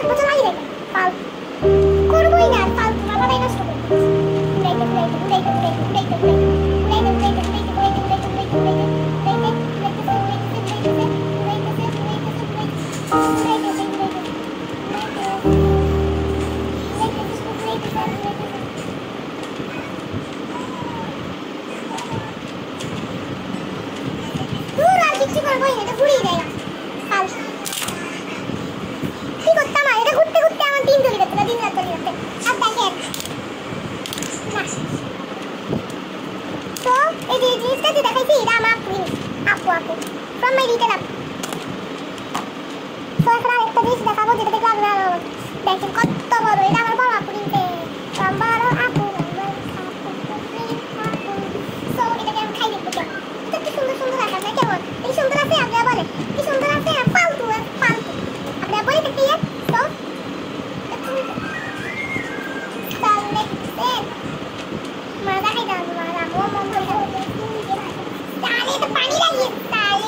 বছর লাগে দেখেন পাল করবই না ফালতু মাথাটাই নষ্ট করে উড়াইতে উড়াইতে উড়াইতে উড়াইতে উড়াইতে উড়াইতে উড়াইতে উড়াইতে উড়াইতে উড়াইতে উড়াইতে কিছু করবোই না, এটা ঘুরিয়ে দেয় না ফালতু কি করতাম আর এটা ঘুরতে ঘুরতে আমার দিন চলে যেত, দিন রাত চলে যেত। আর দেখেন না তো এই যে জিনিসটা যে দেখাইছি এটা আমার আপু from my little আপু। তো এখন আরেকটা জিনিস দেখাবো যেটা দেখলে আপনারা দেখেন কত বড়, এটা আমার বড় আপু নিতে বড় আপু। তো এটাকে আমি খাই দেখবো কেমন, এটা কি সুন্দর সুন্দর আকার না কেমন, এই সুন্দর আছে আপনারা বলেন কি সুন্দর আছে, ফালতু ফালতু আপনারা বলে দেখতে তো তাহলে দেখছেন মারা দেখাই দাও মারা মম মম করে তাহলে তো পানি লাগিয়ে তাহলে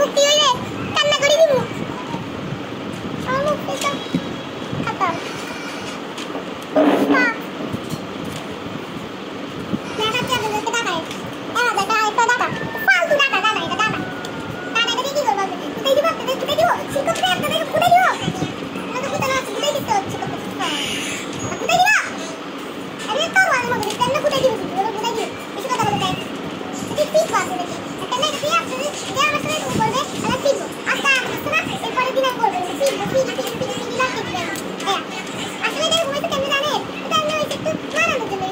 মুক্তি হইলে কান্না করে দিব আমার মুক্তিটা খাতাম দেখাচ্ছি আপনাদেরকে দেখায় দেখা একটা টাকা ফালতু টাকা দাদা এটা দাদা দাদা এটা কি করবো ফুটাই দিব আপনাদের ফুটাই দিব শিক্ষককে আপনাদের ফুটাই দিব আমরা তো ফুটানো আছে ফুটাই দিতে হচ্ছে ফুটাই দিব আরে তো ভালো মতো কেন ফুটাই দিব ফুটাই দিব বেশি কথা বলতে এটা ঠিক কথা দেখি একটা না কি আপনাদের যে আমার সাথে বলবে আলা ঠিক আচ্ছা আসলে এরপরে দিন করবে ঠিক হ্যাঁ আসলে এটা হয়তো কেন জানেন এটা আমি ওই একটু মারানোর জন্য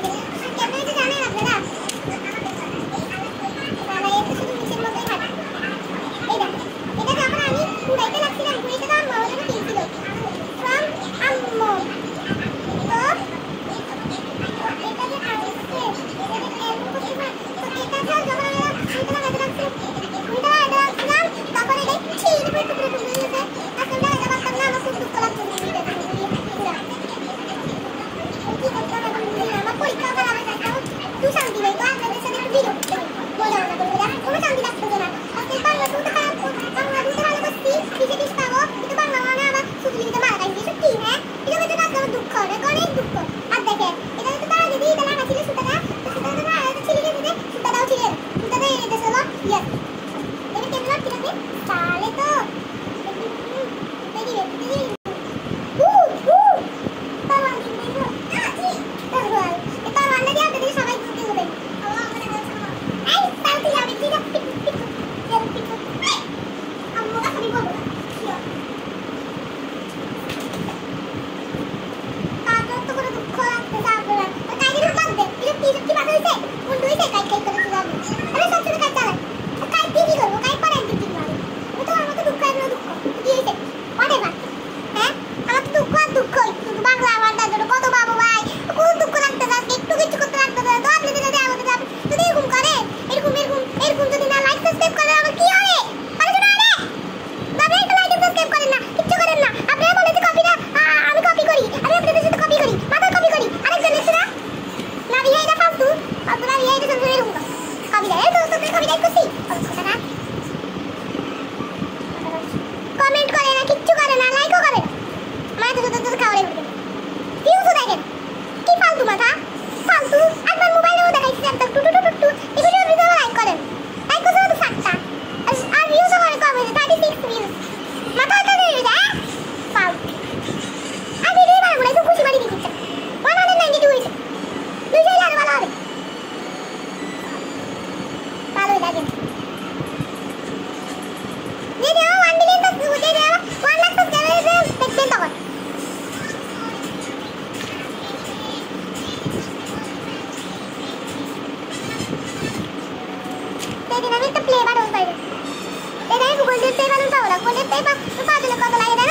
কেন এটা জানেন আপনারা তাহলে এটা শুধু নিচের মধ্যেই থাকে এই দেখেন এটা যখন আমি পুরাইতে লাগছিলাম পুরাইতে তো আমার জন্য দিয়েছিল from আম্মু তো এটা যে আসছে এটা এমন করতে পারে তো এটা যখন আমি এটা লাগাতে লাগছিলাম তারপরে এটা ছিঁড়ে টুকরো টুকরো হয়ে গেছে আসলে এটা বাচ্চা না আমার খুব দুঃখ লাগছে কি করতে হবে আমার পরীক্ষা খারাপ হয়ে যাচ্ছে তুই শান্তি নেই তো আপনাদের সাথে একটু ভিডিও বলে না বলবো কোনো শান্তি লাগছে না আজকে বাংলা তুই তো খারাপ বাংলা তুই তো ভালো করছি কিসে কিস পাবো কিন্তু বাংলা মানে আবার শুধু লিখতে মারা খাইছি সত্যি হ্যাঁ এটা কিন্তু আজকে আমার দুঃখ অনেক দুঃখ আর দেখেন এটা তো তারা যদি এটা লাগা ছিল সুতাটা সুতাটা না ছিঁড়ে গেছে সুতাটাও ছিঁড়ে সুতাটা এনে দিয়েছিল ইয়েস এটা কেমন ঠিক আছে তাহলে তো কমেন্ট করে না কিচ্ছু করে না লাইকও করে মাথা তো খাওয়ারে ভিউজ দেখেন কি ফালতু মাথা ফালতু একবার মোবাইলেও দেখাইছি একটা টু টু টু টু এই ভিডিওর ভিতরে লাইক করেন লাইক করতে তো সাতটা আর ভিউজও করে কম হয়েছে 36 ভিউজ মাথা তো দিয়ে যায় ফালতু আর ভিডিও বানাবো না তো খুশি বাড়ি দিচ্ছি 192 হয়েছে 200 আর ভালো হবে ভালো লাগে ভিডিও 1 মিলিয়ন তক উঠে যাবে 1 লাখ তক যাবে দেখবেন তখন तेरी नवीन तो प्ले बार हो गई तेरे गूगल पे बार होता होगा कोने पे पागल कब लाए ना